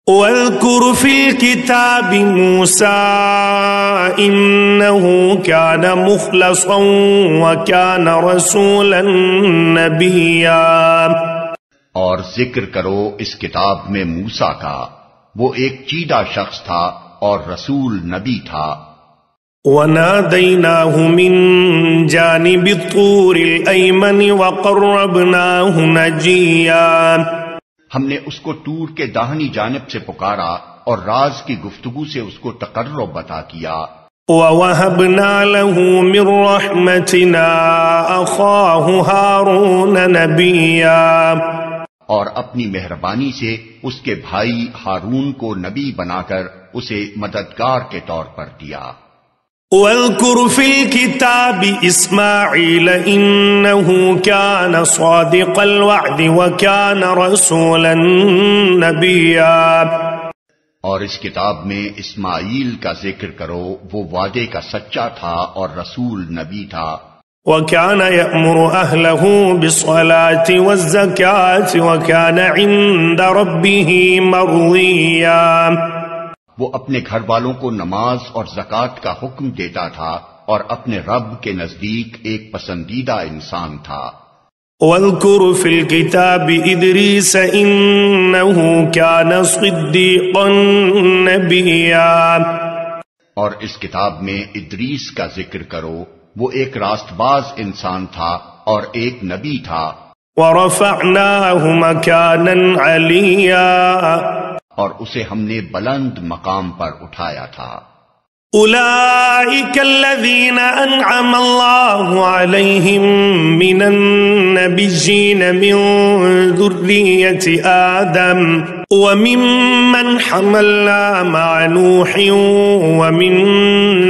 وَاذْكُرْ فِي الْكِتَابِ مُوسَىٰ إِنَّهُ كَانَ مُخْلَصًا وَكَانَ رَسُولًا نَبِيًّا۔ اور ذکر کرو اس کتاب میں موسیٰ کا، وہ ایک چیدہ شخص تھا اور رسول نبی تھا۔ وَنَادَيْنَاهُ مِن جَانِبِ الطُّورِ الْأَيْمَنِ وَقَرَّبْنَاهُ نَجِيًّا۔ ہم نے اس کو طور کے داہنی جانب سے پکارا اور راز کی گفتگو سے اس کو تقرب عطا کیا۔ وَوَهَبْنَا لَهُ مِن رَّحْمَتِنَا أَخَاهُ هَارُونَ نَبِيًّا۔ اور اپنی مہربانی سے اس کے بھائی ہارون کو نبی بنا کر اسے مددگار کے طور پر دیا۔ وَاذْكُرْ فِي الْكِتَابِ إِسْمَاعِيلَ إِنَّهُ كَانَ صَادِقَ الْوَعْدِ وَكَانَ رَسُولًا نَبِيًّا۔ اور اس کتاب میں اسماعیل کا ذکر کرو، وہ وعدے کا سچا تھا اور رسول نبی تھا۔ وَكَانَ يَأْمُرُ أَهْلَهُ بِالصَّلَاةِ وَالزَّكَاةِ وَكَانَ عِندَ رَبِّهِ مَرْضِيًّا۔ وہ اپنے گھر والوں کو نماز اور زکوٰۃ کا حکم دیتا تھا اور اپنے رب کے نزدیک ایک پسندیدہ انسان تھا۔ وَاذْكُرْ فِي الْكِتَابِ إِدْرِيسَ إِنَّهُ كَانَ صِدِّيقًا نَبِيًّا۔ اور اس کتاب میں ادریس کا ذکر کرو، وہ ایک راست باز انسان تھا اور ایک نبی تھا۔ وَرَفَعْنَاهُ مَكَانًا عَلِيًّا۔ اور اسے ہم نے بلند مقام پر اٹھایا تھا۔ أولئك الذين أنعم الله عليهم من النبيين من ذرية آدم وممن حملنا مع نوح ومن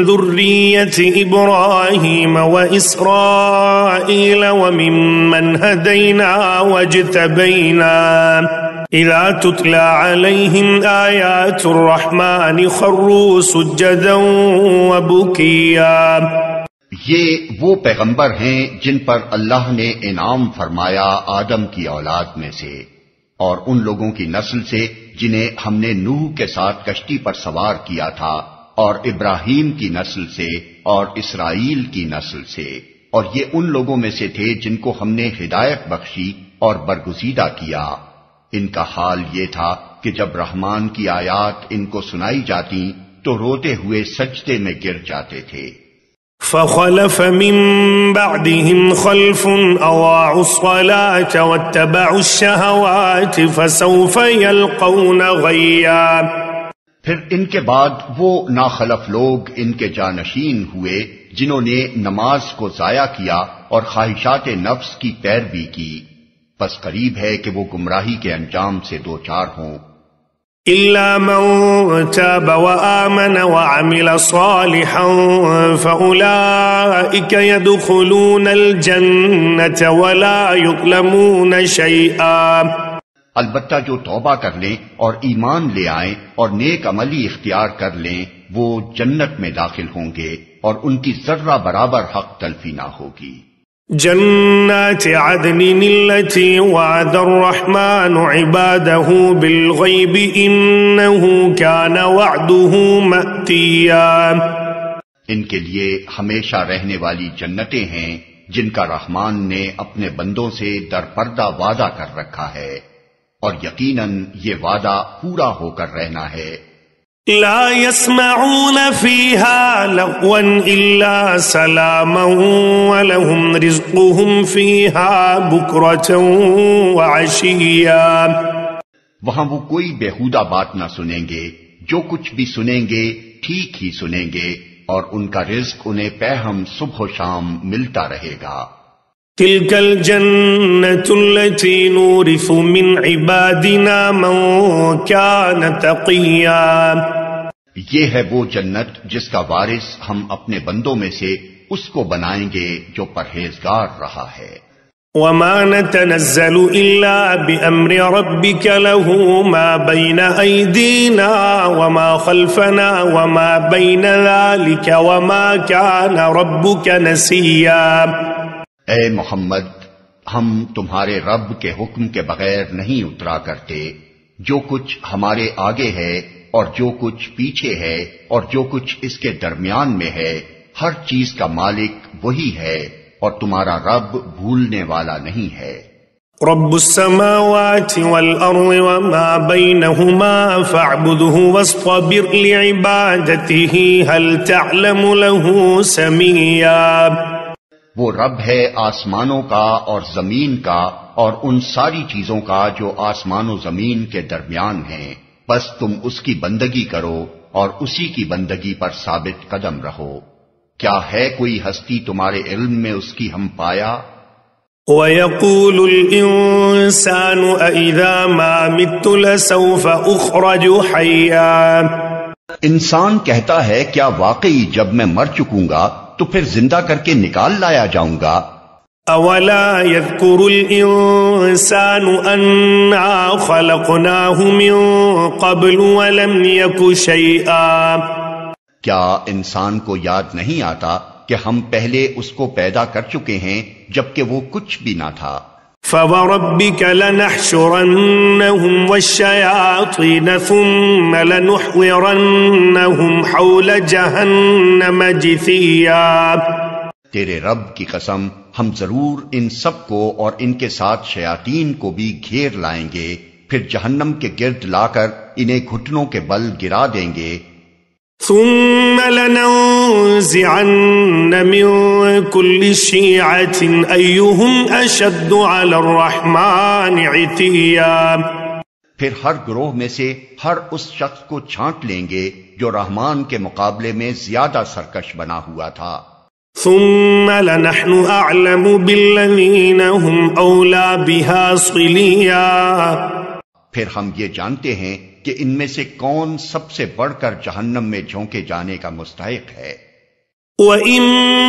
ذرية إبراهيم وإسرائيل وممن هدينا واجتبينا اذا تتلى عليهم آيات الرحمن خروا سجدا وبكيا۔ یہ وہ پیغمبر ہیں جن پر اللہ نے انعام فرمایا آدم کی اولاد میں سے اور ان لوگوں کی نسل سے جنہیں ہم نے نوح کے ساتھ کشتی پر سوار کیا تھا، اور ابراہیم کی نسل سے اور اسرائیل کی نسل سے، اور یہ ان لوگوں میں سے تھے جن کو ہم نے ہدایت بخشی اور برگزیدہ کیا۔ ان کا حال یہ تھا کہ جب رحمان کی آیات ان کو سنائی جاتی تو روتے ہوئے سجدے میں گر جاتے تھے۔ فخلف من بعدهم خلف اضاعوا الصلاة واتبعوا الشهوات فسوف يلقون غيا۔ پھر ان کے بعد وہ ناخلف لوگ ان کے جانشین ہوئے جنہوں نے نماز کو ضائع کیا اور خواہشات نفس کی پیروی کی، بس قریب ہے کہ وہ گمراہی کے انجام سے دوچار ہوں۔ إِلَّا مَن تَابَ وَآمَنَ وَعَمِلَ صَالِحًا فَأُولَئِكَ يَدْخُلُونَ الْجَنَّةَ وَلَا يُظْلَمُونَ شَيْئًا۔ البتہ جو توبہ کر لیں اور ایمان لے آئیں اور نیک عملی اختیار کر لیں وہ جنت میں داخل ہوں گے اور ان کی ذرہ برابر حق تلفی نہ ہوگی۔ جنات عدن التي وعد الرحمن عباده بالغيب إنه كان وعده مأتيا۔ ان کے لیے ہمیشہ رہنے والی جنتیں ہیں جن کا رحمان نے اپنے بندوں سے در پردہ وعدہ کر رکھا ہے، اور یقیناً یہ وعدہ پورا ہو کر رہنا ہے۔ لا يسمعون فيها لغوا إلا سلاما ولهم رزقهم فيها بكرة وعشيا۔ وہاں وہ کوئی بیہودہ بات نہ سنیں گے، جو کچھ بھی سنیں گے ٹھیک ہی سنیں گے، اور ان کا رزق انہیں پہم صبح و شام ملتا رہے گا۔ تلك الجنة التي نورث من عبادنا من كان تقيا۔ یہ ہے وہ جنت جس کا وارث ہم اپنے بندوں میں سے اس کو بنائیں گے جو پرہیزگار رہا ہے۔ وما نتنزل إلا بأمر ربك له ما بين أيدينا وما خلفنا وما بين ذلك وما كان ربك نسيا۔ اے محمد، ہم تمہارے رب کے حکم کے بغیر نہیں اترا کرتے، جو کچھ ہمارے آگے ہے اور جو کچھ پیچھے ہے اور جو کچھ اس کے درمیان میں ہے، ہر چیز کا مالک وہی ہے اور تمہارا رب بھولنے والا نہیں ہے۔ رب السماوات والأرض وما بينهما فاعبده واصطبر لعبادته هل تعلم له سميا۔ وہ رب ہے آسمانوں کا اور زمین کا اور ان ساری چیزوں کا جو آسمان و زمین کے درمیان ہیں، بس تم اس کی بندگی کرو اور اسی کی بندگی پر ثابت قدم رہو۔ کیا ہے کوئی ہستی تمہارے علم میں اس کی ہم پایا؟ وَيَقُولُ الْإِنسَانُ أَإِذَا مَا مِتُّ لَسَوْفَ أُخْرَجُ حَيًّا۔ انسان کہتا ہے کیا واقعی جب میں مر چکوں گا تو پھر زندہ کر کے نکال لایا جاؤں گا؟ أَوَلَا يَذْكُرُ الْإِنسَانُ أَنَّا خَلَقْنَاهُ مِن قَبْلُ وَلَمْ يَكُ شَيْئًا۔ کیا انسان کو یاد نہیں آتا کہ ہم پہلے اس کو پیدا کر چکے ہیں جبکہ وہ کچھ بھی نہ تھا؟ فَوَرَبِّكَ لَنَحْشُرَنَّهُمْ وَالشَّيَاطِينَ ثُمَّ لَنُحْضِرَنَّهُمْ حَوْلَ جَهَنَّمَ جِثِيًّا۔ تیرے رب کی قسم ہم ضرور ان سب کو اور ان کے ساتھ شیاطین کو بھی گھیر لائیں گے، پھر جہنم کے گرد لا کر انہیں گھٹنوں کے بل گرا دیں گے۔ ثم لننزعن من كل شيعة أيهم أشد على الرحمن عتيا۔ پھر ہر گروہ میں سے ہر اس شخص کو چھانٹ لیں گے جو رحمان کے مقابلے میں زیادہ سرکش بنا ہوا تھا۔ ثم لنحن أعلم بالذين هم أولى بها صليا۔ پھر ہم یہ جانتے ہیں کہ ان میں سے کون سب سے بڑھ کر جہنم میں جھونکے جانے کا مستحق ہے۔ وَإِن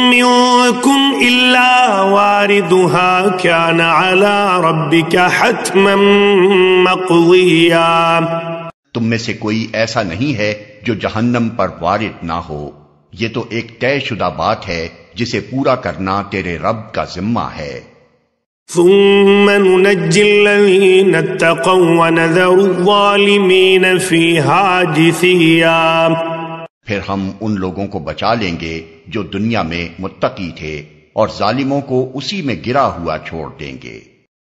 مِّنكُمْ إِلَّا وَارِدُهَا كَانَ عَلَى رَبِّكَ حَتْمًا مَّقْضِيًّا۔ تم میں سے کوئی ایسا نہیں ہے جو جہنم پر وارد نہ ہو، یہ تو ایک طے شدہ بات ہے جسے پورا کرنا تیرے رب کا ذمہ ہے۔ ثم ننجي الذين اتقوا ونذر الظالمين فيها جثيا۔ پھر ہم ان لوگوں کو بچا لیں گے جو دنیا میں متقی تھے اور ظالموں کو اسی میں گرا ہوا چھوڑ دیں گے۔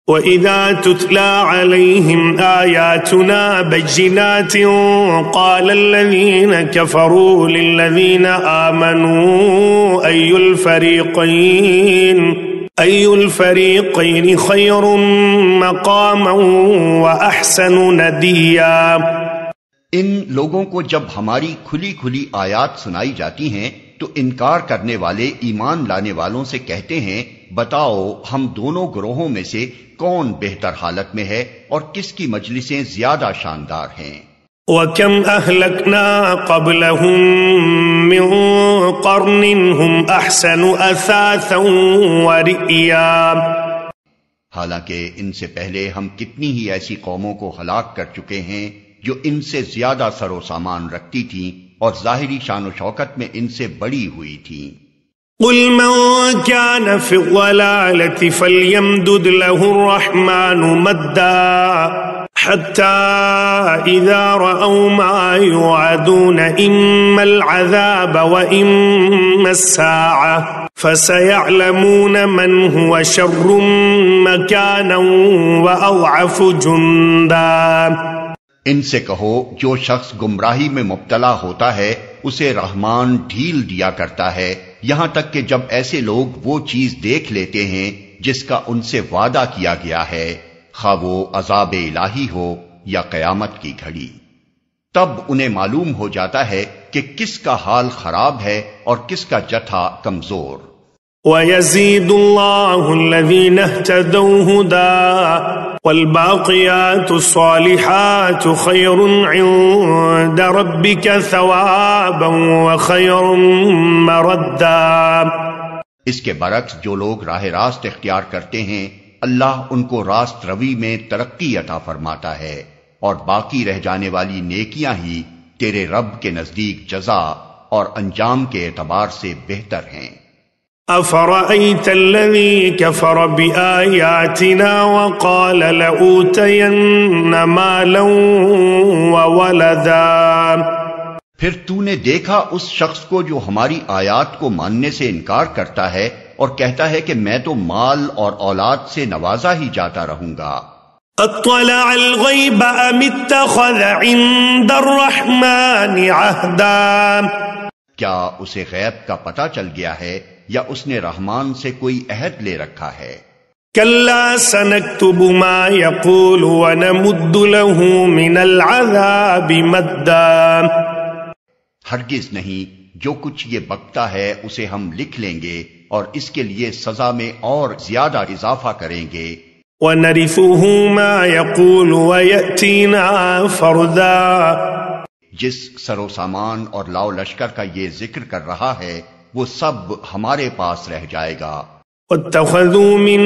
وَإِذَا تُتْلَى عَلَيْهِمْ آيَاتُنَا بَيِّنَاتٍ قَالَ الَّذِينَ كَفَرُوا لِلَّذِينَ آمَنُوا أَيُّ الْفَرِيقَيْنِ خَيْرٌ مَّقَامًا وَأَحْسَنُ نَدِيًّا۔ ان لوگوں کو جب ہماری کھلی کھلی آیات سنائی جاتی ہیں تو انکار کرنے والے ایمان لانے والوں سے کہتے ہیں بتاؤ ہم دونوں گروہوں میں سے کون بہتر حالت میں ہے اور کس کی مجلسیں زیادہ شاندار ہیں۔ وَكَمْ أَهْلَكْنَا قَبْلَهُمْ مِنْ قَرْنٍ هُمْ أَحْسَنُ أَثَاثًا وَرِئْيًا۔ حالانکہ ان سے پہلے ہم کتنی ہی ایسی قوموں کو ہلاک کر چکے ہیں جو ان سے زیادہ سر و سامان رکھتی تھیں اور ظاہری شان و شوکت میں ان سے بڑی ہوئی تھیں۔ قُلْ مَنْ كَانَ فِي الضَّلَالَةِ فَلْيَمْدُدْ لَهُ الرَّحْمَنُ مَدًّا حَتَّى إِذَا رَأَوْا مَا يُوعَدُونَ إِمَّا الْعَذَابَ وَإِمَّا السَّاعَةَ فَسَيَعْلَمُونَ مَنْ هُوَ شَرٌّ مَّكَانًا وَأَضْعَفُ جُنْدًا۔ ان سے کہو جو شخص گمراہی میں مبتلا ہوتا ہے اسے رحمان ڈھیل دیا کرتا ہے یہاں تک کہ جب ایسے لوگ وہ چیز دیکھ لیتے ہیں جس کا ان سے وعدہ کیا گیا ہے، خواہ وہ عذاب الہی ہو یا قیامت کی گھڑی، تب انہیں معلوم ہو جاتا ہے کہ کس کا حال خراب ہے اور کس کا جتھا کمزور۔ وَيَزِيدُ اللَّهُ الَّذِينَ اهْتَدَوْا هُدًى وَالْبَاقِيَاتُ الصَّالِحَاتُ خَيْرٌ عِندَ رَبِّكَ ثَوَابًا وَخَيْرٌ مَّرَدًّا۔ اس کے برعکس جو لوگ راہ راست اختیار کرتے ہیں اللہ ان کو راست روی میں ترقی عطا فرماتا ہے، اور باقی رہ جانے والی نیکیاں ہی تیرے رب کے نزدیک جزا اور انجام کے اعتبار سے بہتر ہیں۔ أفرأيت الذي كفر بآياتنا وقال لأوتين مالا وولدا. پھر تو نے دیکھا اس شخص کو جو ہماری آیات کو ماننے سے انکار کرتا ہے اور کہتا ہے کہ میں تو مال اور اولاد سے نوازا ہی جاتا رہوں گا. اطلع الغیب ام اتخذ عند الرحمن عہدا. کیا اسے غیب کا پتہ چل گیا ہے یا اس نے رحمان سے کوئی عہد لے رکھا ہے؟ کلا سنکتب ما یقول ونمد له من العذاب مدا. ہرگز نہیں، جو کچھ یہ بکتا ہے اسے ہم لکھ لیں گے اور اس کے لیے سزا میں اور زیادہ اضافہ کریں گے. وَنَرِثُهُ مَا يَقُولُ وَيَأْتِينَا فَرْدًا. جس سر و سامان اور لاؤ لشکر کا یہ ذکر کر رہا ہے وہ سب ہمارے پاس رہ جائے گا. وَاتَّخَذُوا مِن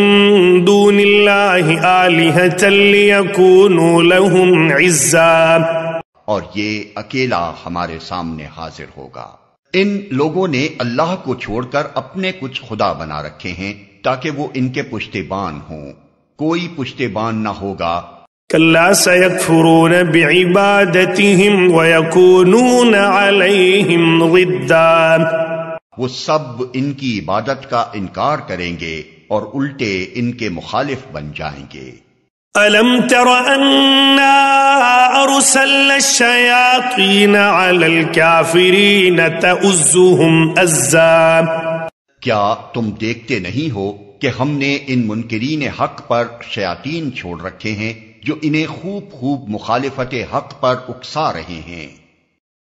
دُونِ اللَّهِ آلِهَةً لِيَكُونُوا لَهُمْ عِزًّا. اور یہ اکیلا ہمارے سامنے حاضر ہوگا. ان لوگوں نے اللہ کو چھوڑ کر اپنے کچھ خدا بنا رکھے ہیں تاکہ وہ ان کے پشتیبان ہوں. کوئی پشتیبان نہ ہوگا. کلا سیکفرون بعبادتهم ویکونون علیہم ضدا. وہ سب ان کی عبادت کا انکار کریں گے اور الٹے ان کے مخالف بن جائیں گے. أَلَمْ تَرَ أَنَّا أَرْسَلْنَا الشَّيَاطِينَ عَلَى الْكَافِرِينَ تَؤُزُّهُمْ أَزًّا. کیا تم دیکھتے نہیں ہو کہ ہم نے ان منکرین حق پر شیاطین چھوڑ رکھے ہیں جو انہیں خوب خوب مخالفت حق پر اکسا رہے ہیں.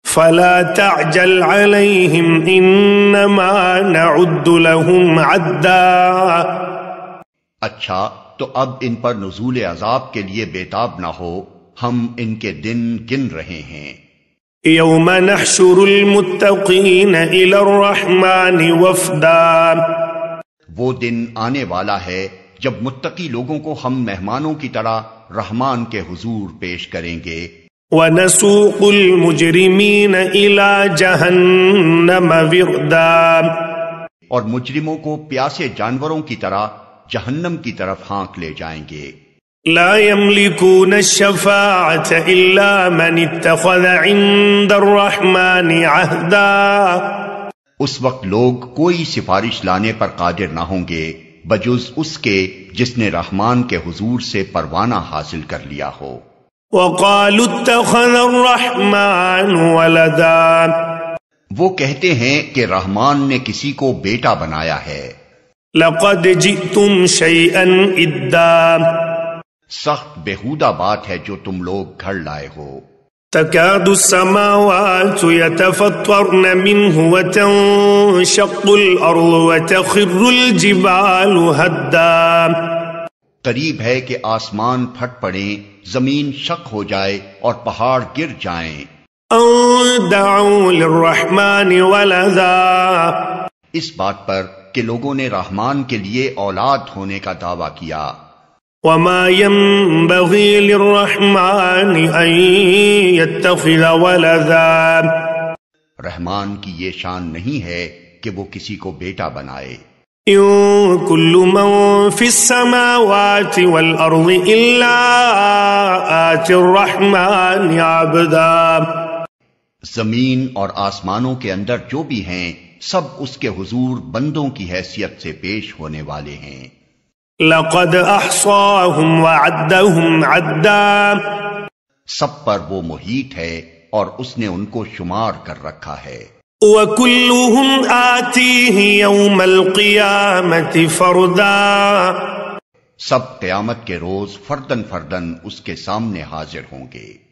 فَلَا تَعْجَلْ عَلَيْهِمْ إِنَّمَا نَعُدُّ لَهُمْ عَدًّا. اچھا تو اب ان پر نزول عذاب کے لیے بےتاب نہ ہو، ہم ان کے دن گن رہے ہیں. یوم نحشر المتقین الی الرحمن وفدا. وہ دن آنے والا ہے جب متقی لوگوں کو ہم مہمانوں کی طرح رحمان کے حضور پیش کریں گے. وَنَسُوقُ الْمُجْرِمِينَ إِلَى جَهَنَّمَ وِرْدًا. اور مجرموں کو پیاسے جانوروں کی طرح جہنم کی طرف ہانک لے جائیں گے. لا يملكون الشفاعة إلا من اتخذ عند الرحمن عهدا. اس وقت لوگ کوئی سفارش لانے پر قادر نہ ہوں گے بجز اس کے جس نے رحمان کے حضور سے پروانہ حاصل کر لیا ہو. وقالوا اتخذ الرحمن ولدا. وہ کہتے ہیں کہ رحمان نے کسی کو بیٹا بنایا ہے. لقد جئتم شيئا إدا. سخت بےہودہ بات ہے جو تم لوگ گھڑ لائے ہو. تكاد السماوات يتفطرن منه وتنشق الأرض وتخر الجبال هدا. قریب ہے کہ آسمان پھٹ پڑیں، زمین شق ہو جائے اور پہاڑ گر جائیں. أن دعوا للرحمن ولدا. اس بات پر کہ لوگوں نے رحمان کے لیے اولاد ہونے کا دعویٰ کیا. وما ينبغي للرحمن ان يتخذ ولدا. رحمان کی یہ شان نہیں ہے کہ وہ کسی کو بیٹا بنائے. ان كل من في السماوات والارض الا آتي الرحمن عبدا. زمین اور آسمانوں کے اندر جو بھی ہیں سب اس کے حضور بندوں کی حیثیت سے پیش ہونے والے ہیں. لقد احصاهم وعدهم عدا. سب پر وہ محیط ہے اور اس نے ان کو شمار کر رکھا ہے. وكلهم آتيه يوم القيامة فردا. سب قیامت کے روز فردن فردن اس کے سامنے حاضر ہوں گے.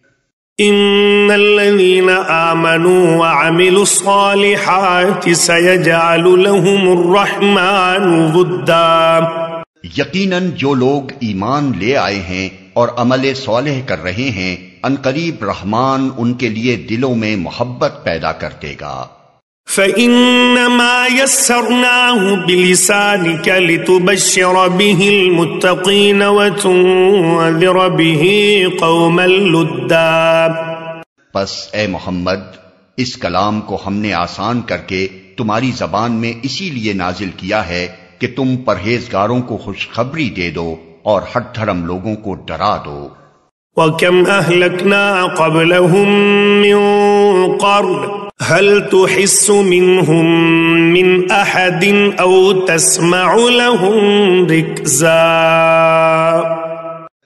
ان الذين آمنوا وعملوا الصالحات سيجعل لهم الرحمن ودا. یقیناً جو لوگ ایمان لے آئے ہیں اور عمل صالح کر رہے ہیں عنقریب رحمان ان کے لیے دلوں میں محبت پیدا کر دے گا. فَإِنَّمَا يَسَّرْنَاهُ بِلِسَانِكَ لِتُبَشِّرَ بِهِ الْمُتَّقِينَ وَتُنذِرَ بِهِ قَوْمًا لُدًّا. پس اے محمد اس کلام کو ہم نے آسان کر کے تمہاری زبان میں اسی لیے نازل کیا ہے کہ تم پرہیزگاروں کو خوشخبری دے دو اور ہٹ دھرم لوگوں کو ڈرا دو۔ وَكَمْ أَهْلَكْنَا قَبْلَهُمْ مِنْ قَرْنٍ هَلْ تُحِسُّ مِنْهُمْ مِنْ أَحَدٍ أَوْ تَسْمَعُ لَهُمْ رِكْزًا۔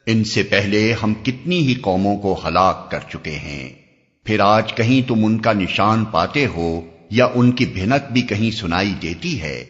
ان سے پہلے ہم کتنی ہی قوموں کو ہلاک کر چکے ہیں، پھر آج کہیں تم ان کا نشان پاتے ہو یا ان کی بھنک بھی کہیں سنائی دیتی ہے؟